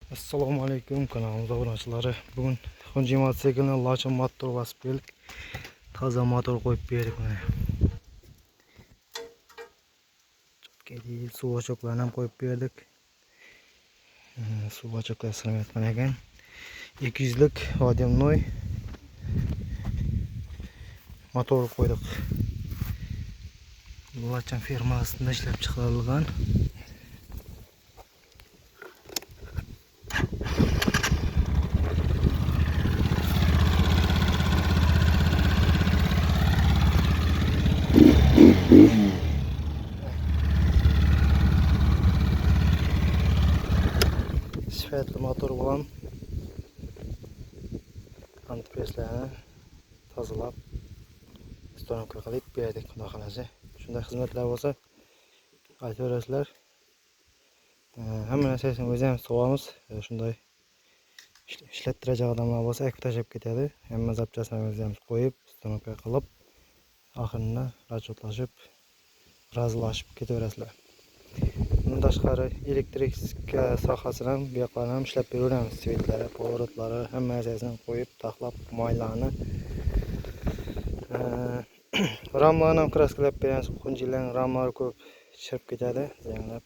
Assalomu alaykum kanalimiz obunachilari. Bugun Hyundai mototsiklni Lachin motor basib keldik. Toza motor qo'yib berdik mana. Chotkaga suv ochoklarni ham qo'yib berdik. Suv ochoklar sirayotgan ekan. 200 lik водяной motor qo'ydik. Lachin firmasida ishlab chiqarilgan. Sifatli motor bilan antipreslarni tozalab stonoka qilib berdik. Xudo xolasa shunday xizmatlar bo'lsa aytaverasizlar. Hamma narsasini o'zimiz sovamiz. Shunday ishlattirajak odamlar bo'lsa akib tashlab ketadi. Hamma zapchastini o'zimiz qo'yib stonoka qilib oxirida расчетлashib razilashib ketaverasizlar. Bundan tashqari elektrika sohasini ham bu yoqlarni ham ishlab beraveramiz. Svetlari, поворотлari, hamma narsasini qo'yib, taxlab, moylarni. Ramlarni ham kraskalab beramiz. Hyundai'larning ramlari ko'p chirib ketadi. Zanglab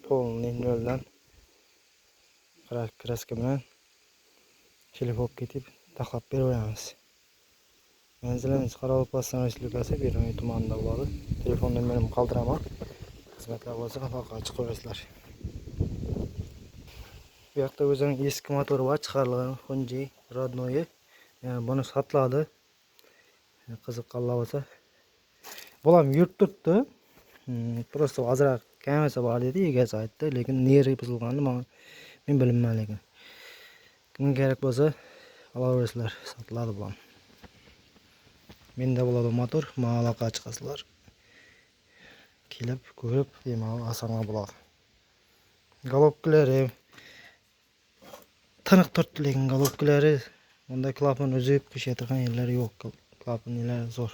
polni noldan kraska bilan chilib olib ketib, taxlab beraveramiz. Manzilimiz Qoraqalpog'iston Respublikasi Beruniy tumanida bo'ladi. Telefon nomerimni qoldiraman. Xizmatlar bo'lsa aloqaga chiqaverasizlar. Bu yoqda o'zining eski motori bor, chiqarilgan Hyundai Rodnoy. Buni sotiladi. Qiziqqanlar bo'lsa. Bolam yurib turibdi. Просто ozroq kamasa bor dedi, egasi aytdi, lekin neri buzilganini men bilmayman lekin. Kimga kerak bo'lsa, olaverasizlar, sotiladi bu. Menda bo'ladi motor, menga aloqaga chiqasizlar. Kelib, ko'rib, bemalol osonroq bo'ladi. Golobkalari tiniq turibdi, lekin golobkalari unda klapan uzib, pishayotgan yerlari yo'q. Klapanlar zo'r.